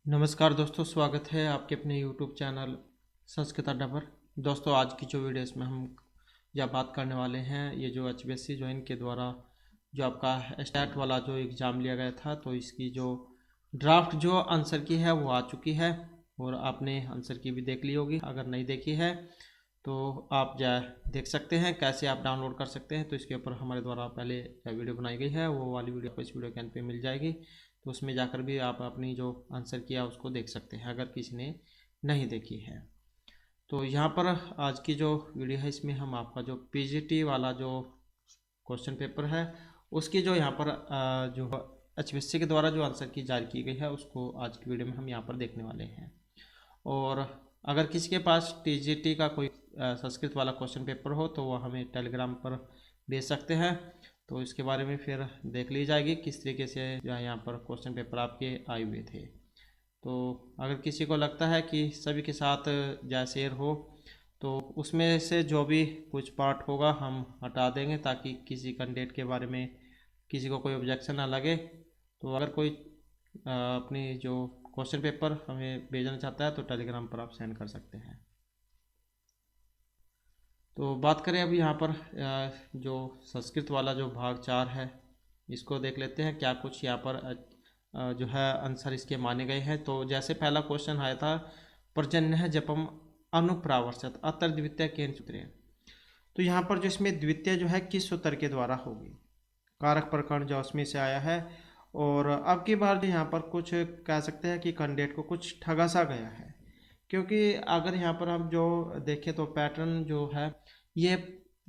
नमस्कार दोस्तों, स्वागत है आपके अपने YouTube चैनल संस्कृत अड्डा पर। दोस्तों, आज की जो वीडियो इसमें हम यह बात करने वाले हैं, ये जो HBSC ज्वाइन के द्वारा जो आपका स्टैट वाला जो एग्ज़ाम लिया गया था, तो इसकी जो ड्राफ्ट जो आंसर की है वो आ चुकी है और आपने आंसर की भी देख ली होगी। अगर नहीं देखी है तो आप जा देख सकते हैं, कैसे आप डाउनलोड कर सकते हैं। तो इसके ऊपर हमारे द्वारा पहले वीडियो बनाई गई है, वो वाली वीडियो आपको इस वीडियो के अंत पे मिल जाएगी। तो उसमें जाकर भी आप अपनी जो आंसर किया उसको देख सकते हैं, अगर किसी ने नहीं देखी है। तो यहाँ पर आज की जो वीडियो है, इसमें हम आपका जो PGT वाला जो क्वेश्चन पेपर है उसकी जो यहाँ पर जो HBSC के द्वारा जो आंसर की जारी की गई है उसको आज की वीडियो में हम यहाँ पर देखने वाले हैं। और अगर किसी के पास TGT का कोई संस्कृत वाला क्वेश्चन पेपर हो तो वह हमें टेलीग्राम पर भेज सकते हैं। तो इसके बारे में फिर देख ली जाएगी किस तरीके से जो है यहाँ पर क्वेश्चन पेपर आपके आए हुए थे। तो अगर किसी को लगता है कि सभी के साथ जो शेयर हो तो उसमें से जो भी कुछ पार्ट होगा हम हटा देंगे, ताकि किसी कैंडिडेट के बारे में किसी को कोई ऑब्जेक्शन ना लगे। तो अगर कोई अपनी जो क्वेश्चन पेपर हमें भेजना चाहता है तो टेलीग्राम पर आप सेंड कर सकते हैं। तो बात करें अभी यहाँ पर जो संस्कृत वाला जो भाग 4 है इसको देख लेते हैं, क्या कुछ यहाँ पर जो है आंसर इसके माने गए हैं। तो जैसे पहला क्वेश्चन आया था, पर्जन्य जपम अनुप्रावर्षत अतर द्वितीय केन सूत्रे। तो यहाँ पर जो इसमें द्वितीय जो है किस सूत्र के द्वारा होगी, कारक प्रकरण जो उसमें से आया है। और अब की बार जो यहाँ पर कुछ कह सकते हैं कि कैंडिडेट को कुछ ठगा सा गया है, क्योंकि अगर यहाँ पर हम जो देखें तो पैटर्न जो है ये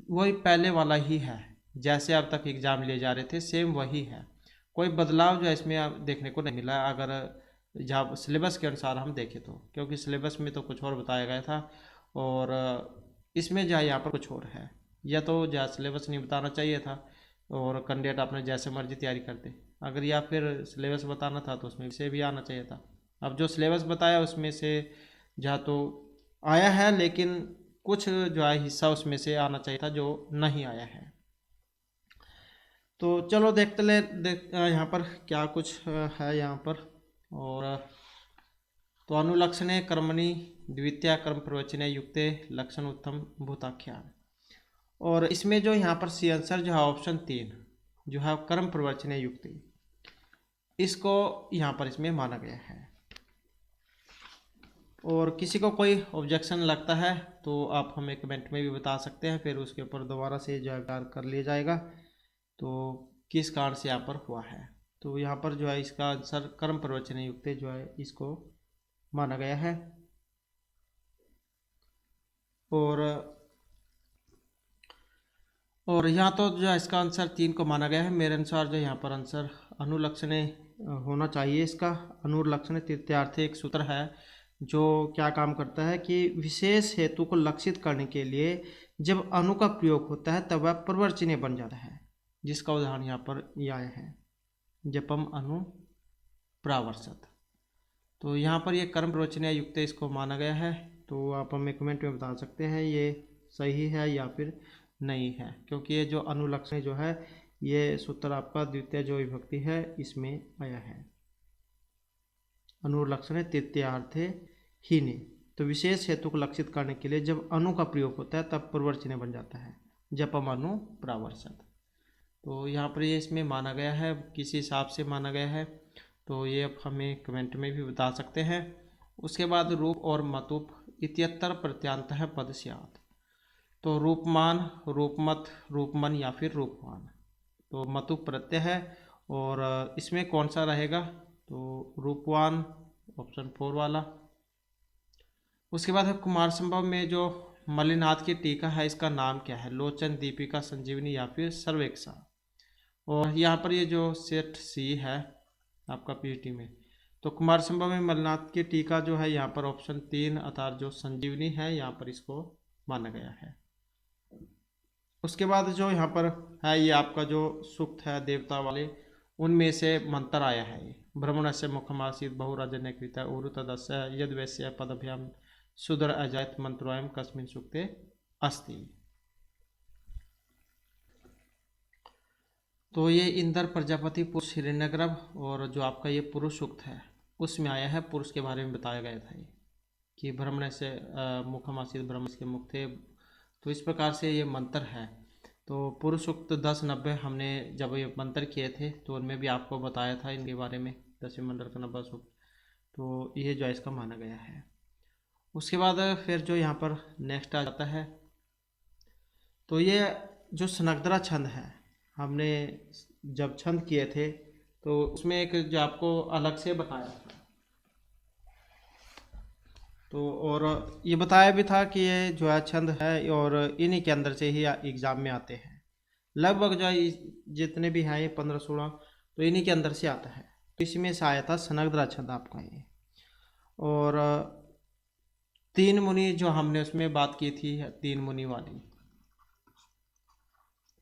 वही पहले वाला ही है, जैसे अब तक एग्ज़ाम लिए जा रहे थे सेम वही है। कोई बदलाव जो है इसमें अब देखने को नहीं मिला, अगर जहाँ सिलेबस के अनुसार हम देखें तो, क्योंकि सिलेबस में तो कुछ और बताया गया था और इसमें जो है यहाँ पर कुछ और है। या तो जहाँ सिलेबस नहीं बताना चाहिए था और कैंडिडेट अपने जैसे मर्जी तैयारी करते, अगर या फिर सिलेबस बताना था तो उसमें से भी आना चाहिए था। अब जो सिलेबस बताया उसमें से जहाँ तो आया है, लेकिन कुछ जो है हिस्सा उसमें से आना चाहिए था जो नहीं आया है। तो चलो देखते ले यहाँ पर क्या कुछ है यहाँ पर। और तो अनुलक्षणे कर्मणि द्वितीय कर्म प्रवचने युक्ते लक्षण उत्तम भूताख्या। और इसमें जो यहाँ पर सी आंसर जो है ऑप्शन 3 जो है कर्म प्रवचने युक्ति, इसको यहाँ पर इसमें माना गया है। और किसी को कोई ऑब्जेक्शन लगता है तो आप हमें कमेंट में भी बता सकते हैं, फिर उसके ऊपर दोबारा से जो है कर लिया जाएगा तो किस कारण से यहाँ पर हुआ है। तो यहाँ पर जो है इसका आंसर कर्म प्रवचन युक्त जो है इसको माना गया है। और यहाँ तो जो है इसका आंसर 3 को माना गया है। मेरे अनुसार जो यहाँ पर आंसर अनुलक्षणे होना चाहिए। इसका अनुलक्षण तृतीयार्थ एक सूत्र है जो क्या काम करता है कि विशेष हेतु को लक्षित करने के लिए जब अनु का प्रयोग होता है तब वह प्रवर्चनीय बन जाता है, जिसका उदाहरण यहाँ पर यह आया है, जपम अनु प्रावर्षत। तो यहाँ पर ये कर्म प्रवचनीय युक्त इसको माना गया है। तो आप हमें कमेंट में बता सकते हैं ये सही है या फिर नहीं है, क्योंकि ये जो अनुलक्षण जो है ये सूत्र आपका द्वितीय जो विभक्ति है इसमें आया है। अनुलक्षण तृतीयार्थे ही ने, तो विशेष हेतु को लक्षित करने के लिए जब अनु का प्रयोग होता है तब प्रवर्चनीय बन जाता है, जपम अनु प्रावर्षत। तो यहाँ पर ये इसमें माना गया है, किस हिसाब से माना गया है तो ये आप हमें कमेंट में भी बता सकते हैं। उसके बाद रूप और मतुप इत्यत्तर प्रत्यांत है पद स्यात्। तो रूपमान, रूपमत, रूपमन या फिर रूपमान, तो मतुप प्रत्यय है और इसमें कौन सा रहेगा तो रूपवान, ऑप्शन 4 वाला। उसके बाद है कुमार संभव में जो मल्लिनाथ की टीका है इसका नाम क्या है, लोचन, दीपिका, संजीवनी या फिर सर्वेक्षा। और यहाँ पर ये जो सेट सी है आपका PGT में, तो कुमार संभव में मल्लिनाथ की टीका जो है यहाँ पर ऑप्शन 3 अर्थात जो संजीवनी है यहाँ पर इसको माना गया है। उसके बाद जो यहाँ पर है ये आपका जो सूक्त है देवता वाले, उनमें से मंत्र आया है ये, ब्रह्मणस्य मुखमासीत बहुराजन्य कृत उरु तदस्य यद वैश्य पदभ्याम सुदर अजायत मंत्रोयम कस्मिन सूक्ते अस्ति। तो ये इंद्र, प्रजापति, पुरुष, हिरण्यगर्भ और जो आपका ये पुरुष सूक्त है उसमें आया है, पुरुष के बारे में बताया गया था ये कि ब्रह्मण्य से मुखम आसीत ब्रह्म के मुख थे। तो इस प्रकार से ये मंत्र है। तो पुरुष सूक्त 10-90 हमने जब ये मंत्र किए थे तो उनमें भी आपको बताया था इनके बारे में, 10वें मंडल का 90 सूक्त। तो ये जो है इसका माना गया है। उसके बाद फिर जो यहाँ पर नेक्स्ट आ जाता है, तो ये जो स्नग्धरा छंद है, हमने जब छंद किए थे तो उसमें एक जो आपको अलग से बताया था, तो और ये बताया भी था कि ये जो है छंद है और इन्हीं के अंदर से ही एग्ज़ाम में आते हैं। लगभग जो है जितने भी हैं ये 15-16 तो इन्हीं के अंदर से आता है। तो इसमें से आया था स्नग्धरा छंद आपका ये। और तीन मुनि जो हमने उसमें बात की थी, तीन मुनि वाली,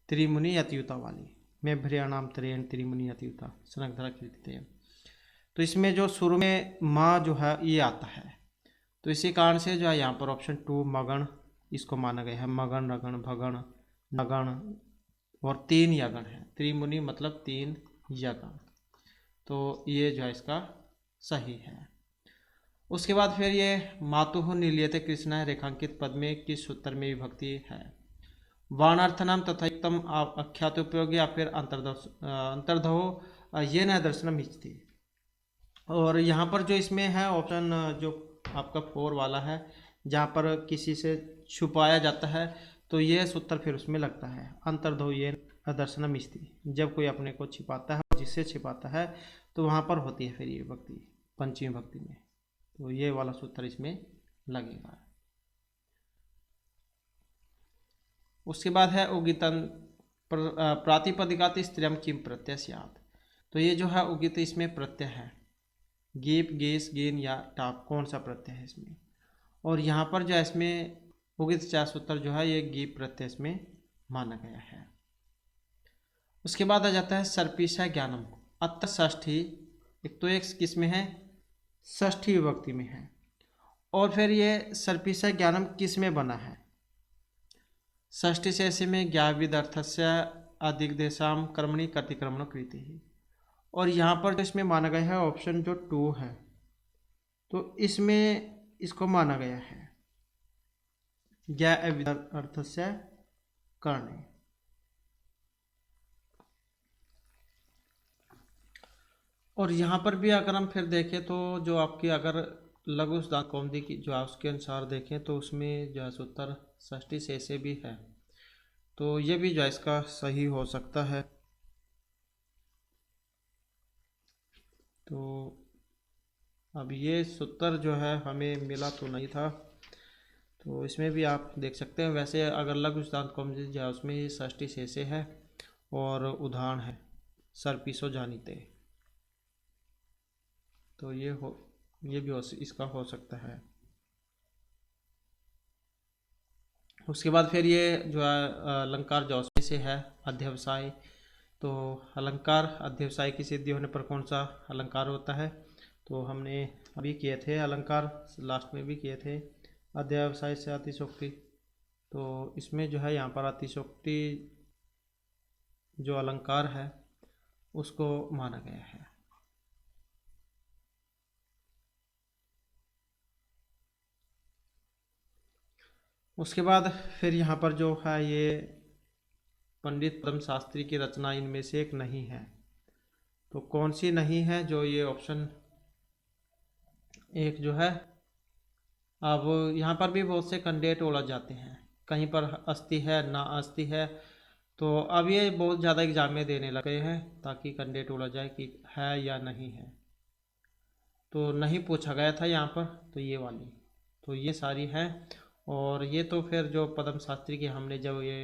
त्रिमुनि अतियुता वाली, मैं भ्रियाणाम त्रेण त्रिमुनि अतियुता स्नग्धरा कीर्तिते। तो इसमें जो शुरू में माँ जो है ये आता है, तो इसी कारण से जो है यहाँ पर ऑप्शन 2 मगण इसको माना गया है। मगण, रगण, भगण, नगण और 3 यगण है। त्रिमुनि मतलब 3 यगण, तो ये जो है इसका सही है। उसके बाद फिर ये मातुः नीलीयते कृष्ण रेखांकित पद में किस सूत्र में विभक्ति है? वाणार्थनाम तथा युक्तम आख्यात उपयोग या फिर अंतर्धो ये न दर्शनम इच्छति। और यहाँ पर जो इसमें है ऑप्शन जो आपका 4 वाला है, जहाँ पर किसी से छुपाया जाता है तो ये सूत्र फिर उसमें लगता है, अंतर्धो ये दर्शनम इच्छति। जब कोई अपने को छिपाता है, जिससे छिपाता है, तो वहाँ पर होती है फिर ये भक्ति पंचमी भक्ति में, तो ये वाला सूत्र इसमें लगेगा। उसके बाद है उगितन प्रातिपदिकाति स्त्रियम किम प्रत्यय स्यात्। तो ये जो है उगित इसमें प्रत्यय है, गीप, गेस, गेन या टाप, कौन सा प्रत्यय है इसमें? और यहाँ पर जो है इसमें उगित 4 सूत्र जो है ये गीप प्रत्यय इसमें माना गया है। उसके बाद आ जाता है सर्पिषा ज्ञानम अत षष्ठी। एक तो एक किस में है? षष्ठी विभक्ति में है। और फिर ये सर्पिषा ज्ञानम किस में बना है? षष्ठी से ऐसे में ज्ञाविद अर्थस्य अधिकदेशाम कर्मणि कर्तिक्रमण कृति ही। और यहाँ पर जो इसमें माना गया है ऑप्शन जो 2 है, तो इसमें इसको माना गया है ज्ञाविद अर्थस्य करणे। और यहाँ पर भी अगर हम फिर देखें तो जो आपकी अगर लघु सिद्धांत कौमुदी की जो है उसके अनुसार देखें तो उसमें जो है सूत्र षष्ठी से ऐसे भी है, तो ये भी जो है इसका सही हो सकता है। तो अब ये सूत्र जो है हमें मिला तो नहीं था, तो इसमें भी आप देख सकते हैं। वैसे अगर लघु सिद्धांत कौमुदी जो है उसमें ये षष्ठी से ऐसे है और उदाहरण है सर्पिसो जानीते, तो ये भी इसका हो सकता है। उसके बाद फिर ये जो है अलंकार जो उसमें से है अध्यवसाय। तो अलंकार अध्यवसाय की सिद्धि होने पर कौन सा अलंकार होता है? तो हमने अभी किए थे अलंकार, लास्ट में भी किए थे अध्यवसाय से अतिशोक्ति। तो इसमें जो है यहाँ पर अतिशोक्ति जो अलंकार है उसको माना गया है। उसके बाद फिर यहाँ पर जो है ये पंडित पद्म शास्त्री की रचना इनमें से एक नहीं है, तो कौन सी नहीं है? जो ये ऑप्शन एक जो है, अब यहाँ पर भी बहुत से कैंडिडेट उलझ जाते हैं, कहीं पर अस्थि है ना अस्थि है, तो अब ये बहुत ज़्यादा एग्जाम में देने लगे हैं ताकि कैंडिडेट उलझ जाए कि है या नहीं है। तो नहीं पूछा गया था यहाँ पर, तो ये वाली, तो ये सारी हैं। और ये तो फिर जो पद्म शास्त्री की हमने जब ये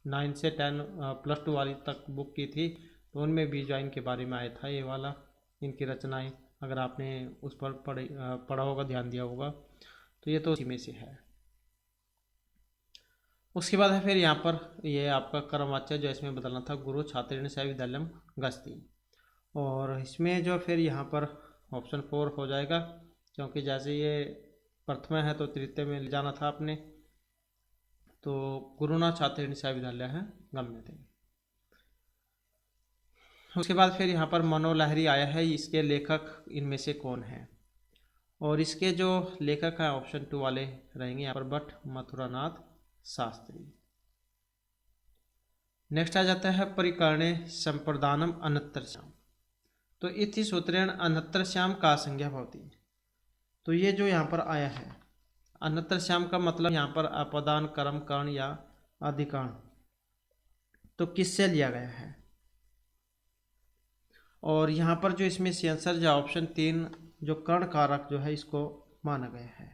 9 से 10 +2 वाली तक बुक की थी तो उनमें भी जो इनके बारे में आया था ये वाला, इनकी रचनाएं, अगर आपने उस पर पढ़ा होगा, ध्यान दिया होगा, तो ये तो उसी में से है। उसके बाद है फिर यहाँ पर ये आपका कर्मवाच्य जो इसमें बदलना था, गुरु छात्रेण सह विद्यालयम गच्छति। और इसमें जो फिर यहाँ पर ऑप्शन 4 हो जाएगा, क्योंकि जैसे ये प्रथमा है तो तृतीय में ले जाना था आपने, तो गुरुना छात्रेण सह विद्यालय है गम्यते। उसके बाद फिर यहाँ पर मनोलहरी आया है, इसके लेखक इनमें से कौन है? और इसके जो लेखक हैं ऑप्शन 2 वाले रहेंगे यहाँ पर भट्ट मथुरानाथ शास्त्री। नेक्स्ट आ जाता है परिकर्णे संप्रदानम अनंतरश्याम। तो इति सूत्रेण अनंतरश्याम का संज्ञा भवति। तो ये जो यहाँ पर आया है अनंतरश्याम का मतलब यहाँ पर अपदान कर्म कर्ण या अधिकरण, तो किससे लिया गया है? और यहाँ पर जो इसमें सी आंसर जो ऑप्शन 3 जो कर्ण कारक जो है इसको माना गया है।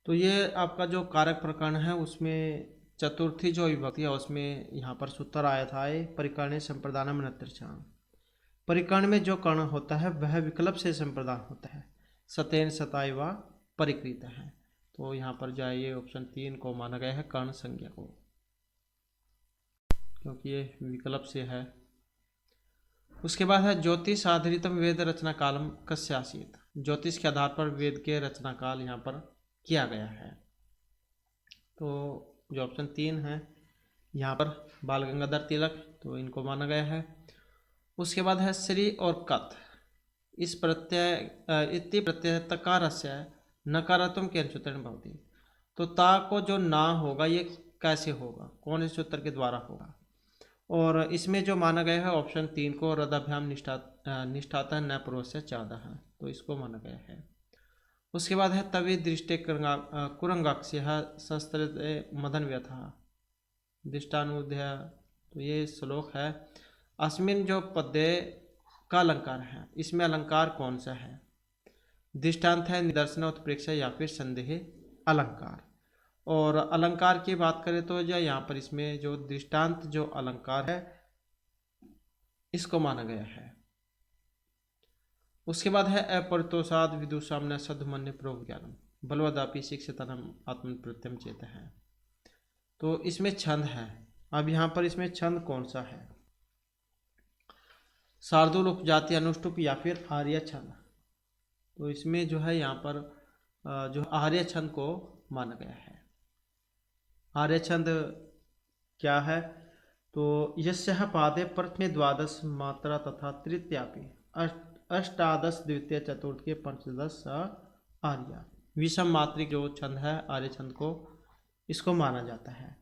तो ये आपका जो कारक प्रकरण है उसमें चतुर्थी जो विभक्ति है उसमें यहाँ पर सूत्र आया था परिकर्णे संप्रदानम अनंतरश्याम। परिकर्ण में जो कर्ण होता है वह विकल्प से संप्रदान होता है, सतेन सताय व परिकृत है। तो यहाँ पर जो है ये ऑप्शन 3 को माना गया है कर्ण संज्ञा को, क्योंकि ये विकल्प से है। उसके बाद है ज्योतिष आधारितम वेद रचना कालम कस्य आसीत्। ज्योतिष के आधार पर वेद के रचना काल यहाँ पर किया गया है। तो जो ऑप्शन 3 है यहाँ पर बाल गंगाधर तिलक, तो इनको माना गया है। उसके बाद है श्री और कथ, इस प्रत्यय इति प्रत्यय तकारस्य नकारात्मक के सूत्र भवति। तो ता को जो ना होगा ये कैसे होगा, कौन इस सूत्र के द्वारा होगा? और इसमें जो माना गया है ऑप्शन 3 को रदाभ्याम निष्ठातः न पूर्वस्य चादः, तो इसको माना गया है। उसके बाद है तवि दृष्टि कुरंगाक्ष्यः संस्कृत मदन व्यथा दृष्टानुध्य। तो ये श्लोक है। अस्मिन जो पद्य का अलंकार है इसमें अलंकार कौन सा है? दृष्टांत है निदर्शन उत्प्रेक्षा या फिर संदेह अलंकार। और अलंकार की बात करें तो जो यहाँ पर इसमें जो दृष्टांत जो अलंकार है इसको माना गया है। उसके बाद है अपरितोषाद विदुषाम न सद्धमन्य प्रोज्ञानम बलवदापि शिक्षितनम आत्म प्रत्यम चेत है। तो इसमें छंद है। अब यहाँ पर इसमें छंद कौन सा है? शार्दूल उपजाति अनुष्टुप या फिर आर्य छंद। तो इसमें जो है यहाँ पर जो आर्य छंद को माना गया है। आर्य छंद क्या है? तो यस्यः पादे प्रथमे द्वादश मात्रा तथा तृतीयापि अष्टादश द्वितीय चतुर्थ के पंचदश आर्य विषम मात्रिक जो छंद है आर्य छंद को इसको माना जाता है।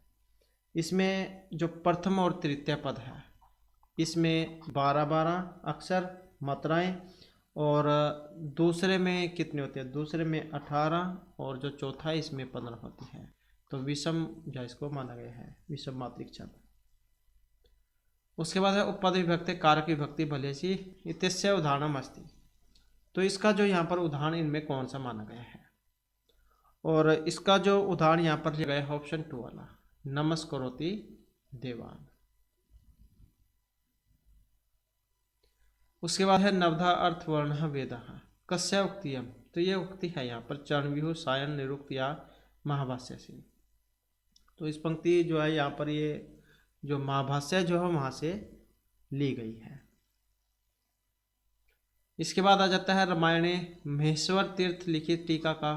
इसमें जो प्रथम और तृतीय पद है इसमें 12-12 अक्षर मात्राएं, और दूसरे में कितने होते हैं? दूसरे में 18 और जो चौथा है इसमें 15 होती है। तो विषम जो इसको माना गया है विषम मात्रिक छंद। उसके बाद है उपपद विभक्ति कारक विभक्ति भलेसी इत्यस्य उदाहरणम अस्ति। तो इसका जो यहाँ पर उदाहरण इनमें कौन सा माना गया है? और इसका जो उदाहरण यहाँ पर लिया गया है ऑप्शन 2 वाला नमस्करोति देवान। उसके बाद है नवधा अर्थवर्ण वेद कस्य उक्तियम। तो ये उक्ति है यहाँ पर चरणव्यूह सायन निरुक्त या महाभाष्य से। तो इस पंक्ति जो है यहाँ पर ये जो महाभाष्य जो है वहाँ से ली गई है। इसके बाद आ जाता है रामायणे महेश्वर तीर्थ लिखित टीका का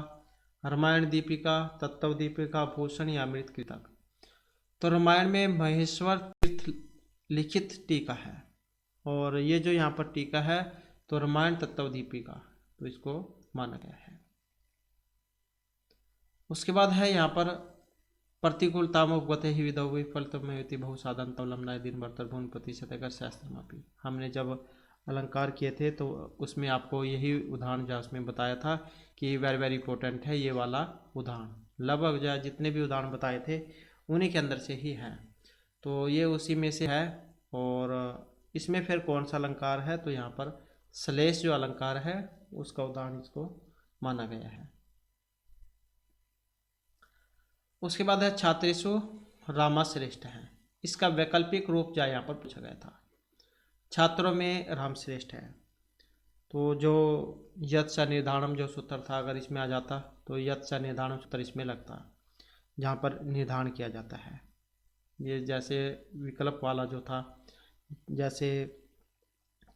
रामायण दीपिका तत्व दीपिका भूषण या अमृत कृतक। तो रामायण में महेश्वर तीर्थ लिखित टीका है, और ये जो यहाँ पर टीका है तो रामायण तत्व दीपिका, तो इसको माना गया है। उसके बाद है यहाँ पर प्रतिकूलतामुपगते ही विधौ विफलतमेति बहुसाधन तवलम्नाय दिन वर्तर्भुन प्रतिशतकर शास्त्रमापी। हमने जब अलंकार किए थे तो उसमें आपको यही उदाहरण जो उसमें बताया था कि वेरी वेरी इंपॉर्टेंट है ये वाला उदाहरण। लगभग जो जितने भी उदाहरण बताए थे उन्हीं के अंदर से ही है, तो ये उसी में से है। और इसमें फिर कौन सा अलंकार है? तो यहाँ पर श्लेष जो अलंकार है उसका उदाहरण इसको माना गया है। उसके बाद है छात्रेषु रामा श्रेष्ठ है। इसका वैकल्पिक रूप जो यहाँ पर पूछा गया था, छात्रों में राम श्रेष्ठ है। तो जो यत् स निर्धारणम जो सूत्र था अगर इसमें आ जाता तो यत् स निर्धारणम सूत्र इसमें लगता, जहाँ पर निर्धारण किया जाता है। ये जैसे विकल्प वाला जो था, जैसे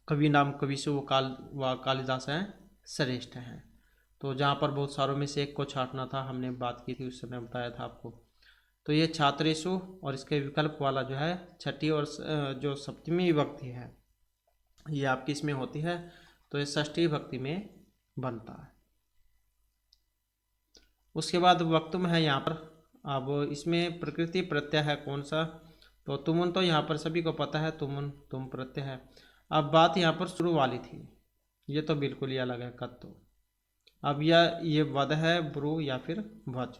कवि नाम कविसु व कालिदास हैं श्रेष्ठ हैं। तो जहाँ पर बहुत सारों में से एक को छांटना था, हमने बात की थी उस समय बताया था आपको। तो ये छात्रेषु और इसके विकल्प वाला जो है छठी और जो सप्तमी विभक्ति है ये आपकी इसमें होती है, तो ये षष्ठी विभक्ति में बनता है। उसके बाद वक्तुम है यहाँ पर। अब इसमें प्रकृति प्रत्यय है कौन सा, तो तुमुन तो यहाँ पर सभी को पता है, तुमुन तुम प्रत्यय है। अब बात यहाँ पर शुरू वाली थी, ये तो बिल्कुल ही अलग है कत। तो अब ये वध है ब्रू या फिर वच।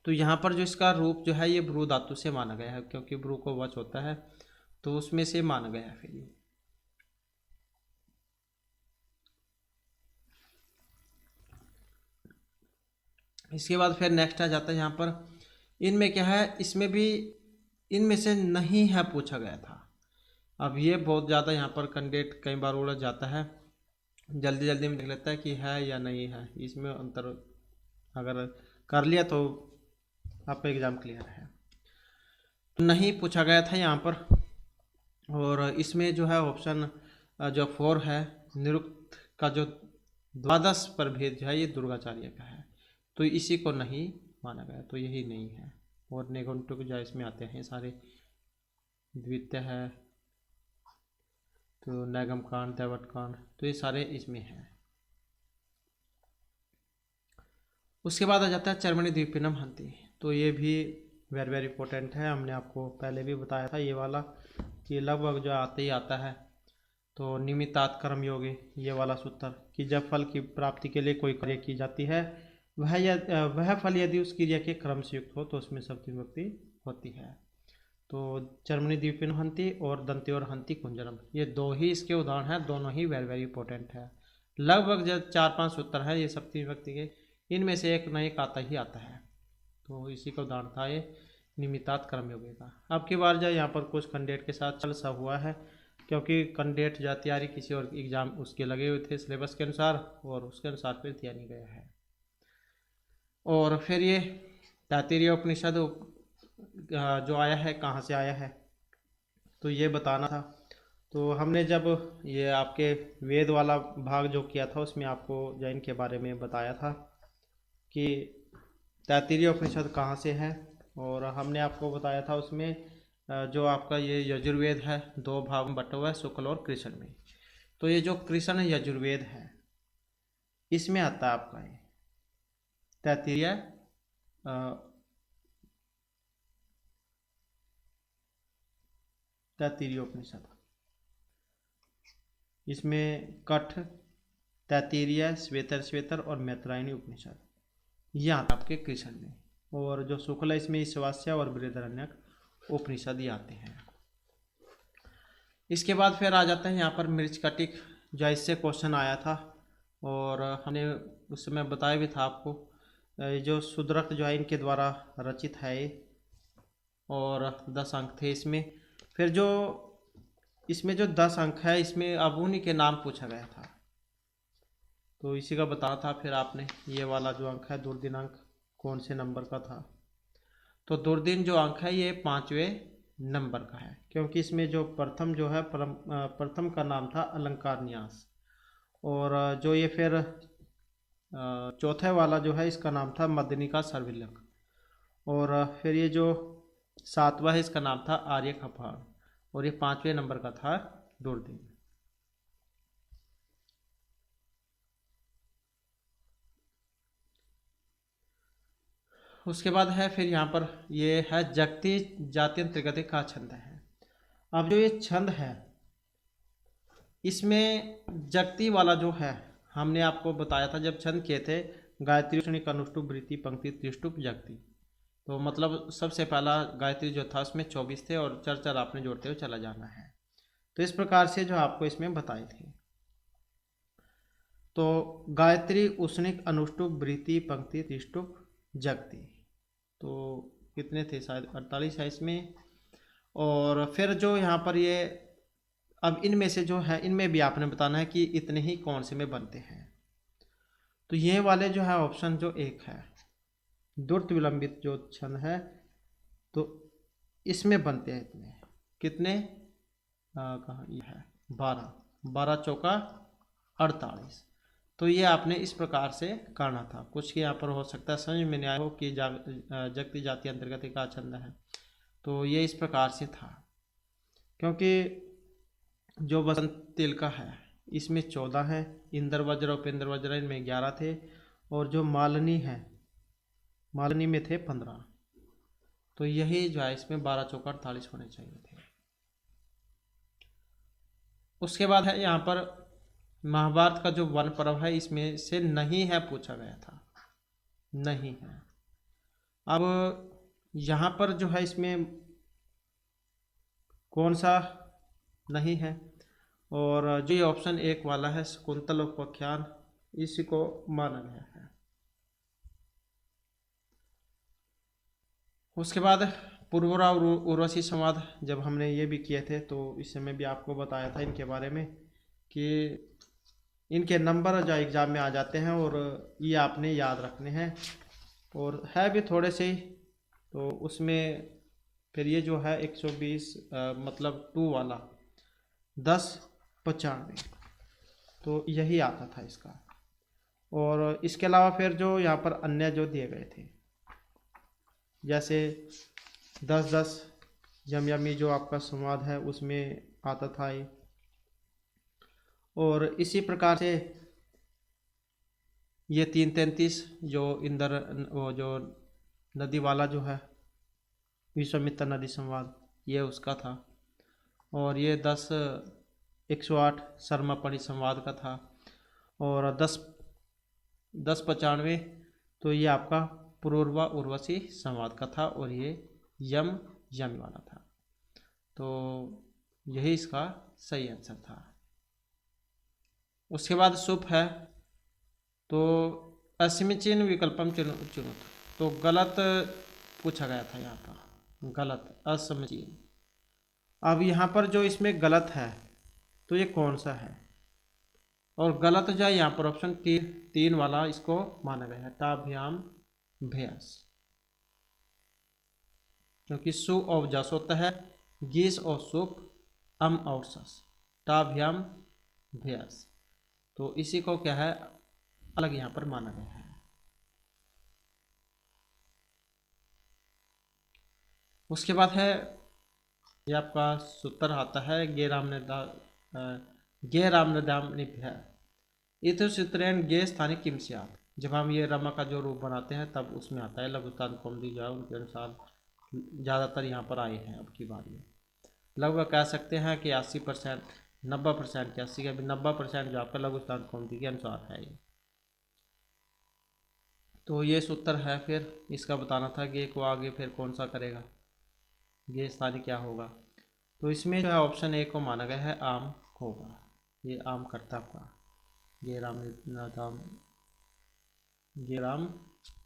तो यहाँ पर जो इसका रूप जो है ये ब्रू धातु से माना गया है, क्योंकि ब्रू को वच होता है तो उसमें से माना गया है। फिर इसके बाद फिर नेक्स्ट आ जाता है यहाँ पर, इनमें क्या है, इसमें भी इनमें से नहीं है पूछा गया था। अब ये बहुत ज़्यादा यहाँ पर कैंडिडेट कई बार उलझ जाता है, जल्दी जल्दी में देख लेता है कि है या नहीं है। इसमें अंतर अगर कर लिया तो आपका एग्ज़ाम क्लियर है। तो नहीं पूछा गया था यहाँ पर। और इसमें जो है ऑप्शन जो 4 है, निरुक्त का जो द्वादश प्रभेद जो है ये दुर्गाचार्य का है, तो इसी को नहीं माना गया, तो यही नहीं है। और निघंटुक जो इसमें आते हैं सारे, द्वितीय है, तो नैगम कांड, दैवट कांड, तो ये सारे इसमें हैं। उसके बाद आ जाता है चर्मणि द्वीपिनम हंति, तो ये भी वेरी वेरी इंपॉर्टेंट है। हमने आपको पहले भी बताया था ये वाला कि लगभग जो आते ही आता है। तो निमित्तात कर्म योगी, ये वाला सूत्र कि जब फल की प्राप्ति के लिए कोई कार्य की जाती है वह फल यदि उस क्रिया के क्रम से युक्त हो तो उसमें सप्तमी विभक्ति होती है। तो चर्मणि द्वीपिन हंति और दंत्योर हंति कुंजरम, ये दो ही इसके उदाहरण हैं, दोनों ही वेरी वेरी इंपॉर्टेंट है। लगभग जब 4-5 सूत्र है ये सप्तमी विभक्ति के, इनमें से एक न एक आता ही आता है। तो इसी का उदाहरण था ये निमित्तात कर्मयोगी का। अब की बार जाए यहाँ पर कुछ कैंडिडेट के साथ चल सा हुआ है, क्योंकि कैंडिडेट जा तैयारी किसी और एग्ज़ाम उसके लगे हुए थे सिलेबस के अनुसार, और उसके अनुसार फिर दिया नहीं गया है। और फिर ये तैत्तिरीय उपनिषद जो आया है कहाँ से आया है, तो ये बताना था। तो हमने जब ये आपके वेद वाला भाग जो किया था उसमें आपको जैन के बारे में बताया था कि तैत्तिरीय उपनिषद कहाँ से है, और हमने आपको बताया था उसमें जो आपका ये यजुर्वेद है 2 भाग में बटा हुआ है, शुक्ल और कृष्ण में। तो ये जो कृष्ण यजुर्वेद है इसमें आता है आपका ये तैत्तिरीय उपनिषद। इसमें कठ, तैत्तिरीय, श्वेतर और मैत्रायणी उपनिषद ये आता आपके कृष्ण में, और जो शुक्ल है इसमें ईशावास्य और बृहदारण्यक उपनिषद ये आते हैं। इसके बाद फिर आ जाता है यहाँ पर मृच्छकटिक, जो इससे क्वेश्चन आया था और हमने उस समय बताया भी था आपको, जो शूद्रक जो है इनके द्वारा रचित है ये, और 10 अंक थे इसमें। फिर जो इसमें जो 10 अंक है इसमें अब उन्हीं के नाम पूछा गया था, तो इसी का बताना था। फिर आपने ये वाला जो अंक है दुर्दिन अंक कौन से नंबर का था, तो दुर्दिन जो अंक है ये 5वें नंबर का है, क्योंकि इसमें जो प्रथम जो है प्रथम का नाम था अलंकार न्यास, और जो ये फिर चौथे वाला जो है इसका नाम था मदनी का सर्विलक, और फिर ये जो 7वां है इसका नाम था आर्य खपाण, और ये 5वें नंबर का था दुर्दिन। उसके बाद है फिर यहाँ पर ये है जगती जात्यंतर्गत का छंद है। अब जो ये छंद है इसमें जगती वाला जो है हमने आपको बताया था जब छंद किए थे, गायत्री क्षणिक अनुष्टुप वृत्ति पंक्ति त्रिष्टुप जगती, तो मतलब सबसे पहला गायत्री जो था उसमें 24 थे और चर आपने जोड़ते हुए चला जाना है। तो इस प्रकार से जो आपको इसमें बताए थे, तो गायत्री उष्णिक अनुष्टुप वृत्ति पंक्ति त्रिष्टुप जगती, तो कितने थे, शायद 48 है इसमें। और फिर जो यहाँ पर ये अब इनमें से जो है इनमें भी आपने बताना है कि इतने ही कौन से में बनते हैं। तो ये वाले जो है ऑप्शन जो 1 है दुर्त विलंबित जो छंद है, तो इसमें बनते हैं इतने, कितने कहाँ ये है 12 12 चौका 48, तो ये आपने इस प्रकार से करना था। कुछ के यहाँ पर हो सकता है समझ में नहीं आया हो कि जगती जाति अंतर्गत का छंद है, तो ये इस प्रकार से था। क्योंकि जो बसंत तिलका है इसमें 14 है, इंद्र वज्र उपेंद्र वज्र इनमें 11 थे, और जो मालिनी है मालिनी में थे 15। तो यही जो है इसमें 12 चौका 48 होने चाहिए थे। उसके बाद है यहाँ पर महाभारत का जो वन पर्व है इसमें से नहीं है पूछा गया था, नहीं है। अब यहाँ पर जो है इसमें कौन सा नहीं है, और जो ये ऑप्शन 1 वाला है शकुंतल उपाख्यान, इसी को माना गया है। उसके बाद पुरवरा और उर्वशी संवाद जब हमने ये भी किए थे तो इस समय भी आपको बताया था इनके बारे में कि इनके नंबर जो एग्ज़ाम में आ जाते हैं और ये आपने याद रखने हैं, और है भी थोड़े से ही। तो उसमें फिर ये जो है 120 मतलब 2 वाला 1095, तो यही आता था इसका। और इसके अलावा फिर जो यहाँ पर अन्य जो दिए गए थे जैसे 10-10 यम जो आपका संवाद है उसमें आता था ये, और इसी प्रकार से ये 3-33 जो इंदर वो जो नदी वाला जो है विश्वामित्र नदी संवाद ये उसका था, और ये 108 शर्मापणि संवाद का था, और 1095 तो ये आपका पुरूरवा उर्वशी संवाद का था, और ये यम वाला था। तो यही इसका सही आंसर था। उसके बाद सुप है, तो असमीचीन विकल्पम चुनो, तो गलत पूछा गया था यहाँ पर, गलत असमीचीन। अब यहाँ पर जो इसमें गलत है तो ये कौन सा है, और गलत जो है यहाँ पर ऑप्शन 3 वाला इसको माना गया है, टाभ्याम भ्यास। क्योंकि सु और जस होता है, गीस और सुप, अम और सस, टाभ्याम भ्यास, तो इसी को क्या है अलग यहाँ पर माना गया है। उसके बाद है ये आपका सूत्र आता है गे राम निभ्य इतो सूत्रेण गे स्थानिक किम स्यात्। जब हम ये रमा का जो रूप बनाते हैं तब उसमें आता है लघुस्तान कौमुदी जो है उनके अनुसार ज़्यादातर यहाँ पर आए हैं। अब की बार ये लगभग कह सकते हैं कि 80% 90% के 80 के 90% जो आपका लघुस्तान कौमुदी के अनुसार है ये। तो ये सूत्र है, फिर इसका बताना था गे को आगे फिर कौन सा करेगा, गे स्थानीय क्या होगा। तो इसमें जो है ऑप्शन 1 को माना गया है आम होगा, ये आम करता का गे राम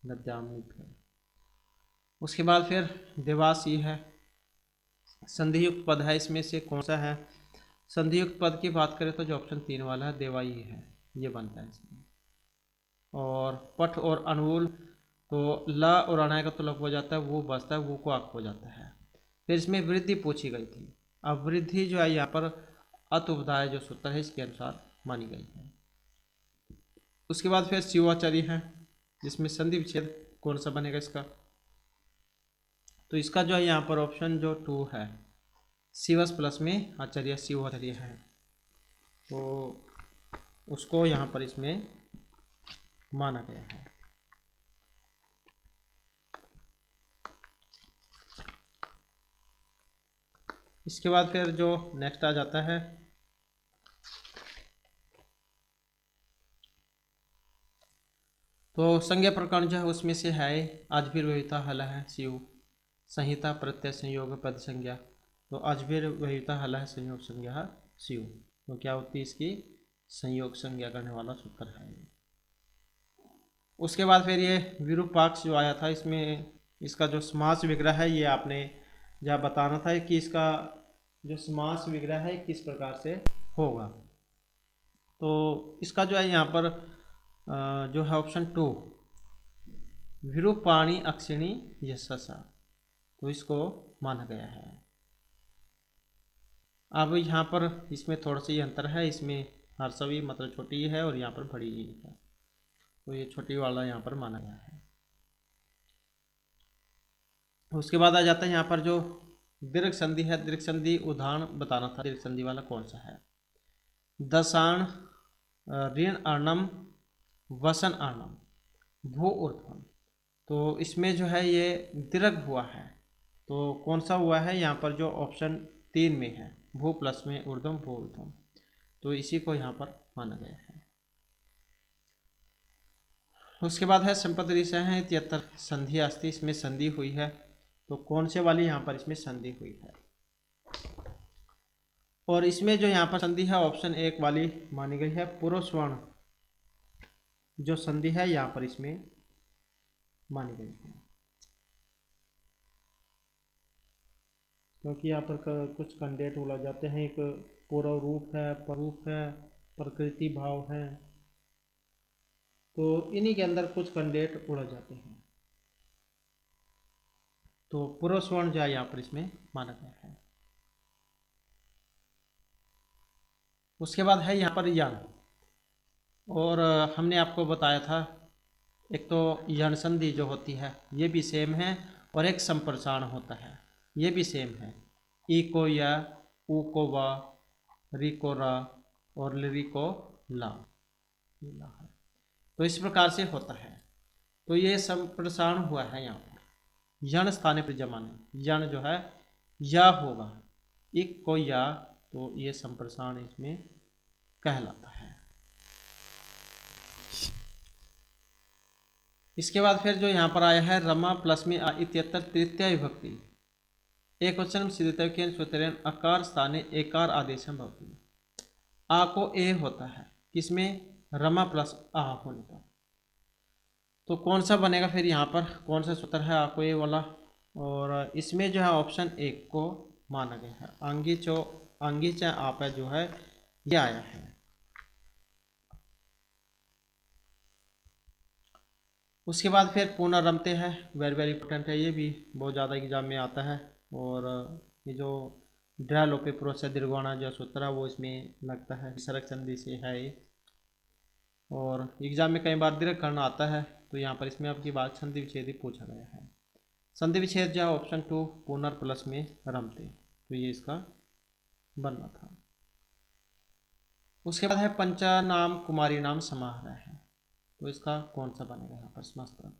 नद्याम। उसके बाद फिर देवासी है, संधियुक्त पद है, इसमें से कौन सा है। संधियुक्त पद की बात करें तो जो ऑप्शन 3 वाला है देवाई है, ये बनता है इसमें। और पठ और अनुल तो ल और अनाय का तुलक हो जाता है, वो बचता है, वो को आक हो जाता है। फिर इसमें वृद्धि पूछी गई थी, अब वृद्धि जो है यहाँ पर अत उपधाय जो सूत्र है इसके अनुसार मानी गई है। उसके बाद फिर शिवाचार्य है, जिसमें संधि विच्छेद कौन सा बनेगा इसका, तो इसका जो है यहाँ पर ऑप्शन जो 2 है शिवस प्लस में आचार्य शिवाचार्य है, तो उसको यहाँ पर इसमें माना गया है। इसके बाद फिर जो नेक्स्ट आ जाता है तो संज्ञा प्रकरण जो है उसमें से है अजभिर्वहिता हल है शिव संहिता प्रत्यय संयोग पद संज्ञा, तो अजभिर्वहिता हल है संयोग संज्ञा शिव, तो क्या होती है इसकी संयोग संज्ञा करने वाला सूत्र है। उसके बाद फिर ये विरूपाक्ष जो आया था, इसमें इसका जो समास विग्रह है ये आपने जहाँ बताना था कि इसका जो समास विग्रह है किस प्रकार से होगा। तो इसका जो है यहाँ पर जो है ऑप्शन 2 विरूपाणी अक्षिणी यशसा, तो इसको माना गया है। अब यहाँ पर इसमें थोड़ा सा ये अंतर है, इसमें हर्षवी मतलब छोटी है और यहाँ पर बड़ी ही है, तो ये छोटी वाला यहाँ पर माना गया है। उसके बाद आ जाता है यहाँ पर जो दीर्घ संधि है, दीर्घ संधि उदाहरण बताना था, दीर्घ संधि वाला कौन सा है। दशाण ऋण अर्णम वसन अर्णम भू ऊर्ध्वम, तो इसमें जो है ये दीर्घ हुआ है, तो कौन सा हुआ है यहाँ पर जो ऑप्शन 3 में है, भू प्लस में ऊर्ध्वम भू ऊर्ध्वम, तो इसी को यहाँ पर माना गया है। उसके बाद है संपत्ति है 73 संधि अस्ति, इसमें संधि हुई है, तो कौन से वाली यहाँ पर इसमें संधि हुई है। और इसमें जो यहाँ पर संधि है ऑप्शन 1 वाली मानी गई है, पूर्व स्वर्ण जो संधि है यहाँ पर इसमें मानी गई है, क्योंकि यहाँ पर कुछ कंडेट बोला जाते हैं, एक पूर्व रूप है, परूप है, प्रकृति भाव है, तो इन्हीं के अंदर कुछ कंडेट उड़ जाते हैं, तो पूर्व स्वर्ण जो है यहाँ पर इसमें माना गया है। उसके बाद है यहाँ पर यण, और हमने आपको बताया था एक तो यण संधि जो होती है ये भी सेम है, और एक संप्रसारण होता है ये भी सेम है, ई को या, ऊ को वा, री को रा और ली को ला, तो इस प्रकार से होता है। तो ये संप्रसारण हुआ है यहाँ पर यण स्थाने पर जमाने, यण जो है या होगा, इक को या, तो ये संप्रसारण इसमें कहलाता है। इसके बाद फिर जो यहाँ पर आया है रमा प्लस में इत्यत्र तृतीय विभक्ति एक वचन सिद्धतेन सूत्रेण अकार स्थाने एकार आदेशम भवति। आ को ए होता है किसमें, रमा प्लस आ होने पर, तो कौन सा बनेगा फिर यहाँ पर, कौन सा सूत्र है आ को ए वाला, और इसमें जो है ऑप्शन 1 को माना गया है, आंगी च आप जो है ये आया है। उसके बाद फिर पुनर्रमते है, वेरी वेरी इंपॉर्टेंट है, ये भी बहुत ज़्यादा एग्जाम में आता है, और ये जो ड्रा लोपे प्रोसेस दीर्घाणा जो सूत्र है वो इसमें लगता है, सरक संधि से है ये, और एग्जाम में कई बार दीर्घ करना आता है, तो यहाँ पर इसमें आपकी बात संधि विच्छेद ही पूछा गया है। संधि विच्छेद जो है ऑप्शन 2 पुनर प्लस में रमते, तो ये इसका बनना था। उसके बाद है पंचा नाम कुमारी नाम समाहार है, तो इसका कौन सा बनेगा यहाँ पर समस्त,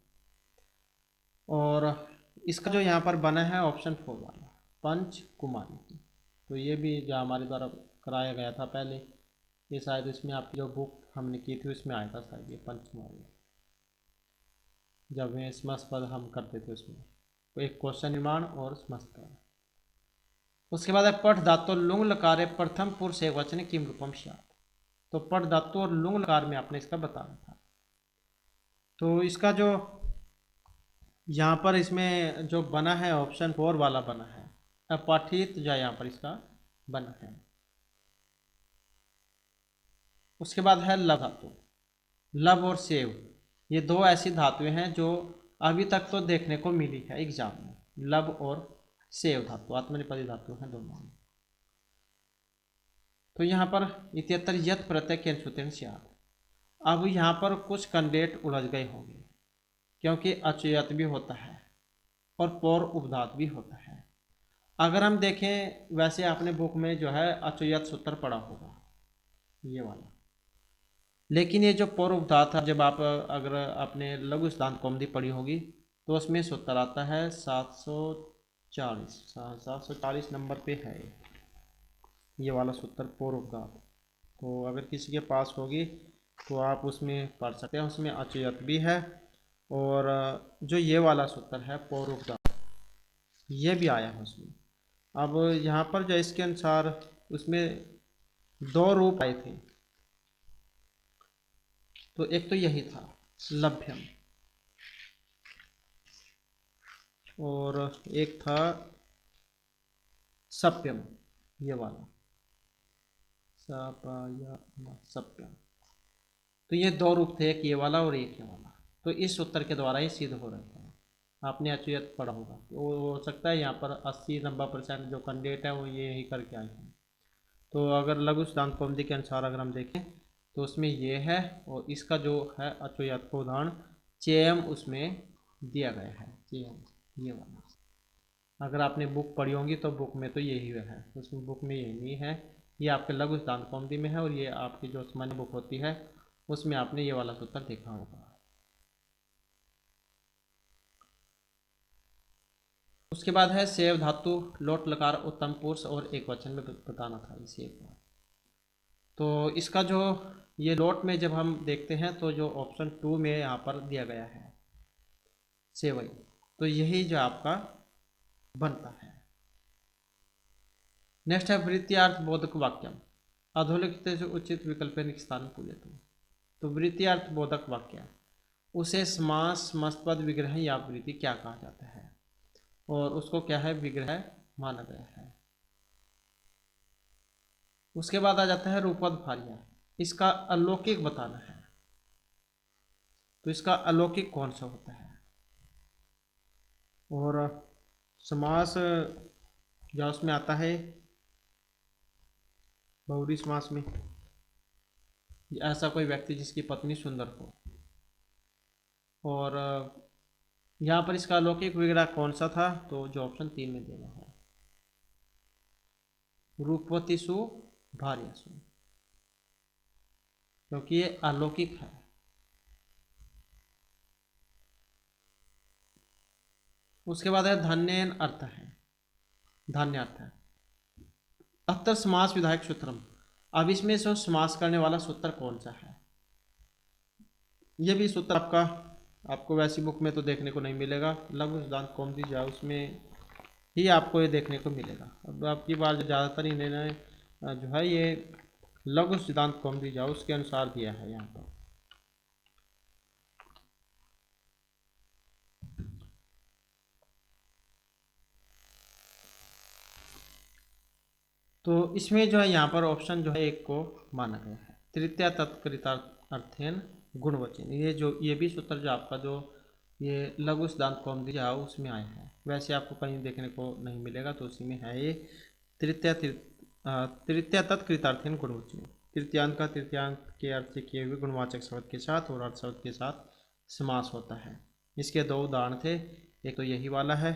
और इसका जो यहाँ पर बना है ऑप्शन 4 वाला पंच कुमारी, तो ये भी जो हमारे द्वारा कराया गया था पहले, ये शायद इसमें आपकी जो बुक हमने की थी उसमें आया था शायद ये पंच कुमारी, जब में समस्त पद हम करते थे उसमें, तो एक क्वेश्चन निर्माण और समस्त पद। उसके बाद है पठ धातु लुंग लकार प्रथम पुरुष एक वचन किम रूपम स्यात्, तो पठ धातु और लुंग लकार में आपने इसका बताना था, तो इसका जो यहाँ पर इसमें जो बना है ऑप्शन 4 वाला बना है, अपाठित जो यहाँ पर इसका बना है। उसके बाद है लव धातु, लव और सेव, ये दो ऐसी धातुएं हैं जो अभी तक तो देखने को मिली है एग्जाम में, लव और सेव धातु आत्मनिपदी धातु हैं दोनों। तो यहाँ पर इत्यत्र यत प्रत्यय के सूत्र स्यात्, अब यहाँ पर कुछ कैंडिडेट उलझ गए होंगे, क्योंकि अचयत भी होता है और पौर उपधात भी होता है। अगर हम देखें वैसे आपने बुक में जो है अचयत सूत्र पढ़ा होगा ये वाला, लेकिन ये जो पौर उपधात है, जब आप अगर आपने लघु सिद्धांत कौमुदी पढ़ी होगी तो उसमें सूत्र आता है 740 नंबर पे है ये वाला सूत्र पौर उपधात, तो अगर किसी के पास होगी तो आप उसमें पढ़ सकते हैं, उसमें अचयत भी है, और जो ये वाला सूत्र है पौर उपधात ये भी आया है उसमें। अब यहाँ पर जो इसके अनुसार उसमें 2 रूप आए थे, तो एक तो यही था लभ्यम, और एक था सप्यम, ये वाला सप्यम, तो ये 2 रूप थे, एक ये वाला और एक ये वाला, तो इस सूत्र के द्वारा ही सिद्ध हो रहा था। आपने अचयत पढ़ा होगा, तो हो सकता है यहाँ पर 80-90% जो कैंडिडेट है वो ये ही करके आए हैं, तो अगर लघु सिद्धांत कौमुदी के अनुसार अगर हम देखें तो उसमें ये है, और इसका जो है अचोयात का उदाहरण चेयम उसमें दिया गया है। चेयम ये वाला, अगर आपने बुक पढ़ी होंगी तो बुक में तो यही है, उसमें बुक में यही नहीं है, ये आपके लघु सिद्धांत कौमुदी में है, और ये आपकी जो सामान्य बुक होती है उसमें आपने ये वाला सूत्र देखा होगा। उसके बाद है सेव धातु लोट लकार उत्तम पुरुष और एक वचन में बताना था इसे एक बार। तो इसका जो ये लोट में जब हम देखते हैं तो जो ऑप्शन 2 में यहाँ पर दिया गया है सेवई, तो यही जो आपका बनता है। नेक्स्ट है वृत्तियार्थ बोधक वाक्यम अधोलिखित उचित विकल्प स्थान पूजतु। तो वृत्तियार्थ बोधक वाक्य उसे समास मस्तपद विग्रह या वृत्ति क्या कहा जाता है, और उसको क्या है विग्रह माना गया है। उसके बाद आ जाता है रूपद भार्या, इसका अलौकिक बताना है। तो इसका अलौकिक कौन सा होता है, और समास जो उसमें आता है बहुरी समास में ऐसा कोई व्यक्ति जिसकी पत्नी सुंदर हो, और यहाँ पर इसका अलौकिक विग्रह कौन सा था, तो जो ऑप्शन 3 में देना है रूपवतीसु भार्यासु, क्योंकि ये अलौकिक है। उसके बाद है धान्यन अर्थ है, धान्य अर्थ है अत्तर समास विधायक सूत्रम। अब इसमें से समास करने वाला सूत्र कौन सा है, ये भी सूत्र आपको वैसी बुक में तो देखने को नहीं मिलेगा, लघु सिद्धांत कौमुदी जाए उसमें ही आपको ये देखने को मिलेगा। अब आपकी बार ज़्यादातर इन्होंने जो है ये लघु सिद्धांत कौमुदी जाओ उसके अनुसार दिया है यहाँ पर। तो इसमें जो है यहाँ पर ऑप्शन जो है एक को माना गया है तृतीय तत्कृतार्थेन गुणवचन। ये भी सूत्र जो आपका जो ये लघु सिद्धांत कौमुदी जाओ उसमें आया है, वैसे आपको कहीं देखने को नहीं मिलेगा, तो उसी में है ये तृतीय तत्कृतार्थेन गुणवचन। तृतीयांत का तृतीयांत के अर्थ से किए हुए गुणवाचक शब्द के साथ और अर्थ शब्द के साथ समास होता है। इसके दो उदाहरण थे, एक तो यही वाला है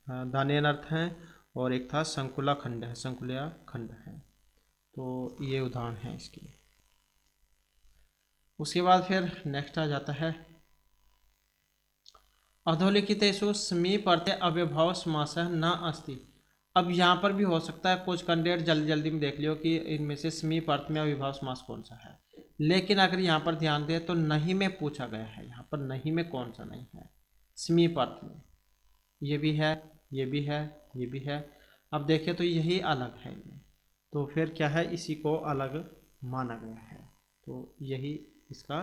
धान्यन अर्थ है, और एक था संकुला खंड है, संकुलिया खंड है। तो ये उदाहरण है इसके। उसके बाद फिर नेक्स्ट आ जाता है अधोलिखितेषु समीप अर्थे अव्यभाव समासः न अस्ति। अब यहाँ पर भी हो सकता है कुछ कैंडिडेट जल्दी जल्दी में देख लियो कि इनमें से समीप अर्थ में अविभाव समास कौन सा है, लेकिन अगर यहाँ पर ध्यान दें तो नहीं में पूछा गया है, यहाँ पर नहीं में कौन सा नहीं है, समीप अर्थ में ये भी है, ये भी है, ये भी है। अब देखिए तो यही अलग है इनमें, तो फिर क्या है इसी को अलग माना गया है, तो यही इसका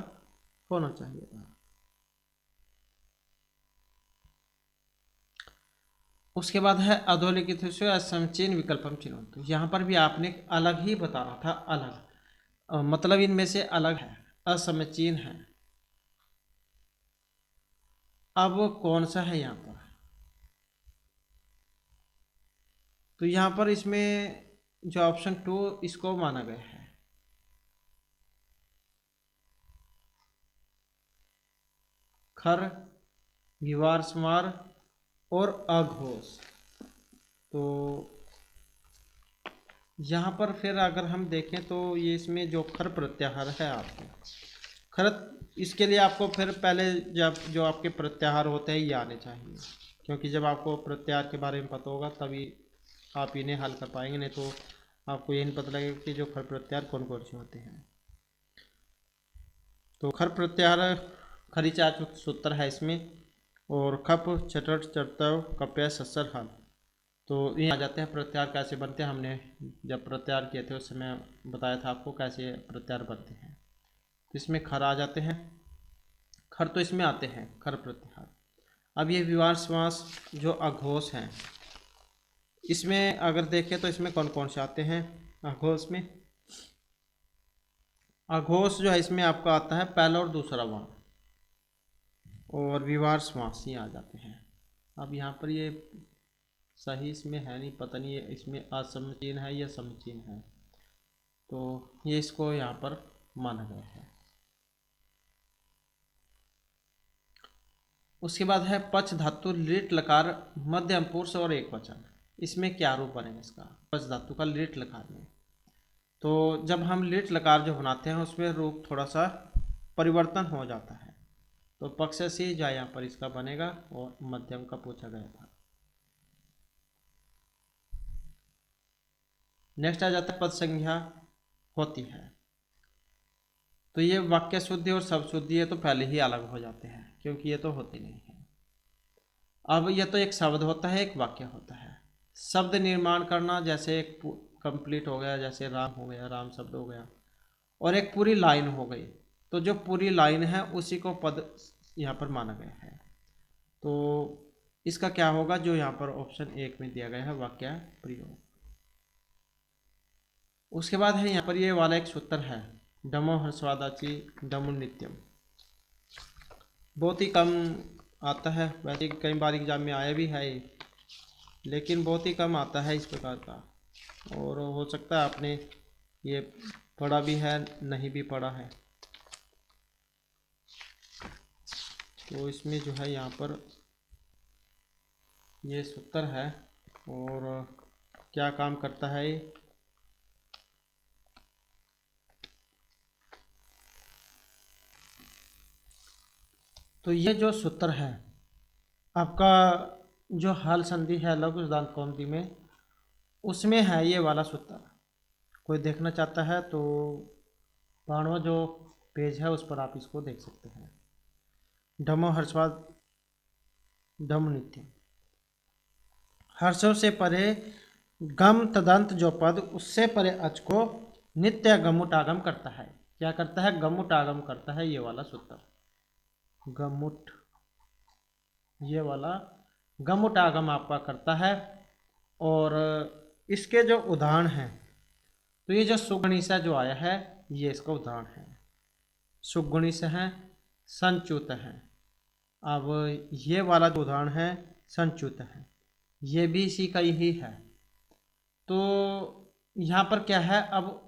होना चाहिए था। उसके बाद है अधोलिखित असमचीन विकल्पम चिन्ह। तो यहाँ पर भी आपने अलग ही बताना था, अलग मतलब इनमें से अलग है, असमचीन है। अब कौन सा है यहाँ पर, तो यहाँ पर इसमें जो ऑप्शन 2 इसको माना गया है खर विवार स्मार और अघोष। तो यहाँ पर फिर अगर हम देखें तो ये इसमें जो खर प्रत्याहार है आपको खर, इसके लिए आपको फिर पहले जब जो आपके प्रत्याहार होते हैं ये आने चाहिए, क्योंकि जब आपको प्रत्याहार के बारे में पता होगा तभी आप इन्हें हल कर पाएंगे, नहीं तो आपको ये नहीं पता लगेगा कि जो खर प्रत्याहार कौन कौन से होते हैं। तो खर प्रत्याहार खरीचार सूत्र है इसमें, और खप चटट चरतव कप्य ससर हल। तो ये आ जाते हैं प्रत्याहार कैसे बनते हैं, हमने जब प्रत्याहार किए थे उस समय बताया था आपको कैसे प्रत्याहार बनते हैं। तो इसमें खर आ जाते हैं, खर तो इसमें आते हैं खर प्रत्याहार। अब ये विवार समास जो अघोष हैं इसमें अगर देखें तो इसमें कौन कौन से आते हैं अघोष में, अघोष जो है इसमें आपका आता है पहला और दूसरा वर्ण, और विवार समास ये आ जाते हैं। अब यहाँ पर ये सही इसमें है नहीं, पता नहीं इसमें असमचीन है या समचीन है, तो ये इसको यहाँ पर माना गया है। उसके बाद है पच धातु लिट लकार मध्यम पुरुष और एक वचन। इसमें क्या रूप बनेगा इसका, पच धातु का लिट लकार में। तो जब हम लिट लकार जो बनाते हैं उसमें रूप थोड़ा सा परिवर्तन हो जाता है। तो पक्ष से जो यहाँ पर इसका बनेगा और मध्यम का पूछा गया था। नेक्स्ट आ जाता है पद संज्ञा होती है। तो ये वाक्य शुद्धि और शब्द शुद्धि ये तो पहले ही अलग हो जाते हैं, क्योंकि ये तो होती नहीं है। अब ये तो एक शब्द होता है, एक वाक्य होता है। शब्द निर्माण करना जैसे एक कंप्लीट हो गया, जैसे राम हो गया, राम शब्द हो गया, और एक पूरी लाइन हो गई। तो जो पूरी लाइन है उसी को पद यहाँ पर माना गया है। तो इसका क्या होगा, जो यहाँ पर ऑप्शन 1 में दिया गया है वाक्य प्रयोग। उसके बाद है यहाँ पर ये वाला एक सूत्र है, डमो हर्षवादाची डमो नित्यम। बहुत ही कम आता है, वैसे कई बार एग्जाम में आया भी है, लेकिन बहुत ही कम आता है इस प्रकार का। और हो सकता है आपने ये पढ़ा भी है, नहीं भी पढ़ा है। तो इसमें जो है यहाँ पर ये सूत्र है, और क्या काम करता है ये। तो ये जो सूत्र है आपका, जो हल संधि है लघु सिद्धांत कौमुदी में, उसमें है ये वाला सूत्र। कोई देखना चाहता है तो 92वां जो पेज है उस पर आप इसको देख सकते हैं। डमो हर्षवाद डम नित्य, हर्षों से परे गम तदंत जो पद उससे परे अच को नित्य गमुट आगम करता है। क्या करता है, गमुट आगम करता है ये वाला सूत्र। गमुट, ये वाला गमुट आगम आपका करता है। और इसके जो उदाहरण हैं, तो ये जो सुगणिसा जो आया है ये इसका उदाहरण है। सुगणिस है, संच्युत है। अब ये वाला जो उदाहरण है संच्युत है, ये भी इसी का ही है। तो यहाँ पर क्या है, अब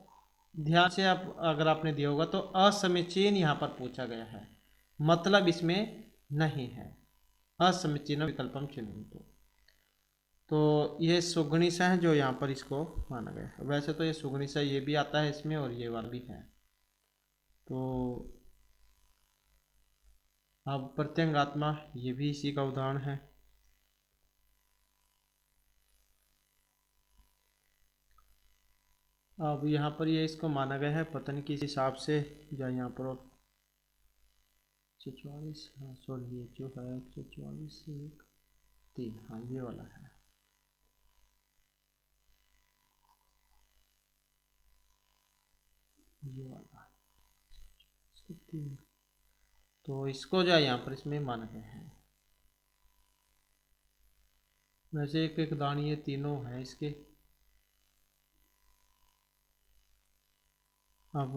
ध्यान से आप अगर आपने दिया होगा तो असमीचीन यहाँ पर पूछा गया है, मतलब इसमें नहीं है। असमीचीन विकल्पम चिन्हन्तु। तो ये सुगणिसा है जो यहाँ पर इसको माना गया है। वैसे तो ये सुगणिसा ये भी आता है इसमें, और ये वाला भी है। तो अब प्रत्यंगात्मा ये भी इसी का उदाहरण है। अब यहाँ पर ये इसको माना गया है, पता नहीं किस हिसाब से, जो यहाँ पर 144, हाँ सॉरी, ये जो है 144 से 3, हाँ ये वाला है। ये वाला 3, तो इसको जो है यहाँ पर इसमें माना गया है। वैसे एक एक दान ये तीनों है इसके। अब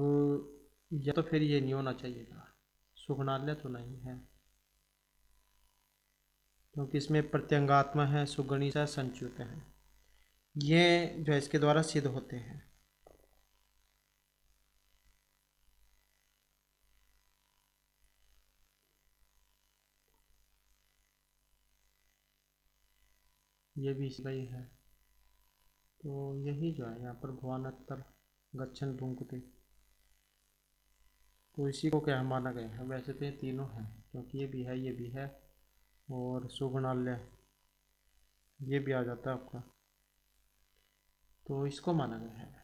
या तो फिर ये नहीं होना चाहिए था, सुगणालय तो नहीं है, क्योंकि इसमें प्रत्यंगात्मा है, सुगणिसा संच्युत है, ये जो है इसके द्वारा सिद्ध होते हैं। ये भी इसका ही है। तो यही जो है यहाँ पर भुवनोत्तर गच्छन भुंक्ते, तो इसी को क्या माना गया है। वैसे तो ये तीनों हैं, क्योंकि ये भी है, ये भी है, और सुगुणालय ये भी आ जाता है आपका, तो इसको माना गया है।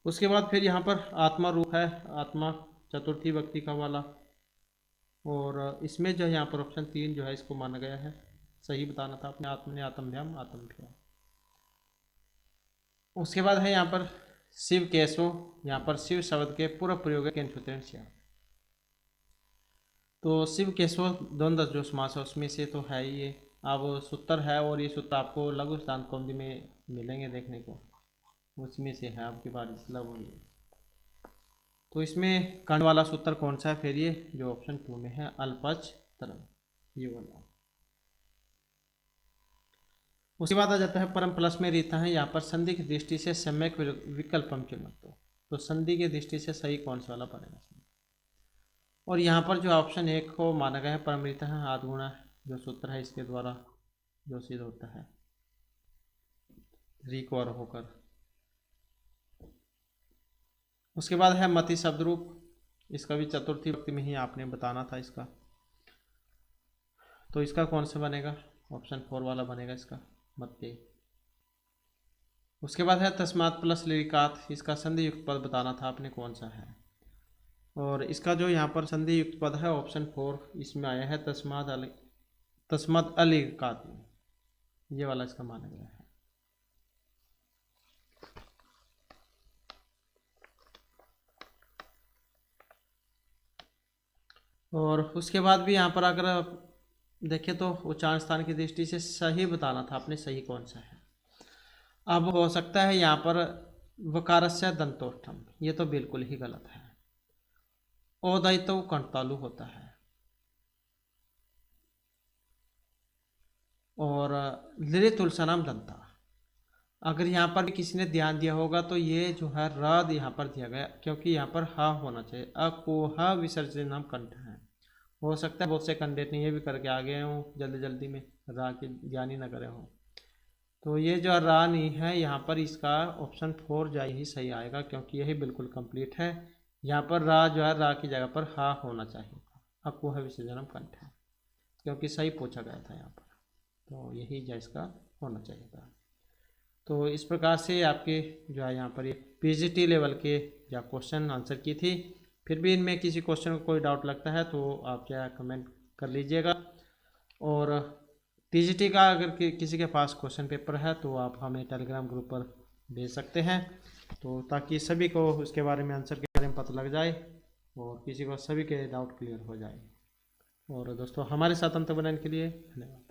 उसके बाद फिर यहाँ पर आत्मा रूप है, आत्मा चतुर्थी व्यक्ति का वाला, और इसमें जो है यहाँ पर ऑप्शन 3 जो है इसको माना गया है। सही बताना था अपने आत्मने आत्मभ्याम आत्मभ्याम। उसके बाद है यहाँ पर शिव केशव, यहाँ पर शिव शब्द के पूर्व प्रयोग के। तो शिव केशव द्वंद्व जो समास है उसमें से तो है ही ये। अब सूत्र है, और ये सूत्र आपको लघु सिद्धांत कौमुदी में मिलेंगे देखने को, उसमें से है आपकी बारिश लघु। तो इसमें कर्ण वाला सूत्र कौन सा है फिर, ये जो ऑप्शन 2 में है अल्पच तरंग, ये वाला। उसके बाद आ जाता है परम प्लस में रीता है, यहाँ पर संधि की दृष्टि से सम्यक विकल्पम चुनो। तो संधि की दृष्टि से सही कौन सा वाला पड़ेगा। और यहाँ पर जो ऑप्शन 1 को माना गया है परम रीता है आद गुणा जो सूत्र है इसके द्वारा जो सिद्ध होता है रिकवर होकर। उसके बाद है मति शब्द रूप, इसका भी चतुर्थी विभक्ति में ही आपने बताना था इसका। तो इसका कौन सा बनेगा, ऑप्शन 4 वाला बनेगा इसका मत्ते। उसके बाद है तस्मात् प्लस लिकात, इसका संधि युक्त पद बताना था आपने कौन सा है। और इसका जो यहाँ पर संधि युक्त पद है ऑप्शन 4 इसमें आया है तस्मात् अलिकात, ये वाला इसका माना गया है। और उसके बाद भी यहाँ पर अगर देखें तो उच्चारण स्थान की दृष्टि से सही बताना था आपने, सही कौन सा है। अब हो सकता है यहाँ पर वकारस्य दंतोष्ठम, ये तो बिल्कुल ही गलत है। ओदयितो कंटालु होता है। और लिरे तुलसानाम दंता, अगर यहाँ पर भी किसी ने ध्यान दिया होगा तो ये जो है रद यहाँ पर दिया गया, क्योंकि यहाँ पर हा होना चाहिए। अकोहा विसर्जनम कंठ है। हो सकता है बहुत से कैंडिडेट ने ये भी करके आ गए हों जल्दी जल्दी में, रा की ज्ञान ही ना करे हों। तो ये जो रा नहीं है यहाँ पर इसका ऑप्शन 4 जो ही सही आएगा, क्योंकि यही बिल्कुल कंप्लीट है। यहाँ पर रा जो है रा की जगह पर हा होना चाहिए। अकोहा विसर्जनम कंठ है, क्योंकि सही पूछा गया था यहाँ पर, तो यही जो इसका होना चाहिए था। तो इस प्रकार से आपके जो है यहाँ पर ये पीजीटी लेवल के जो क्वेश्चन आंसर की थी। फिर भी इनमें किसी क्वेश्चन को कोई डाउट लगता है तो आप क्या कमेंट कर लीजिएगा। और टीजीटी का अगर किसी के पास क्वेश्चन पेपर है तो आप हमें टेलीग्राम ग्रुप पर भेज सकते हैं, तो ताकि सभी को उसके बारे में आंसर के बारे में पता लग जाए और किसी को सभी के डाउट क्लियर हो जाए। और दोस्तों हमारे साथ अंत बनाने के लिए धन्यवाद।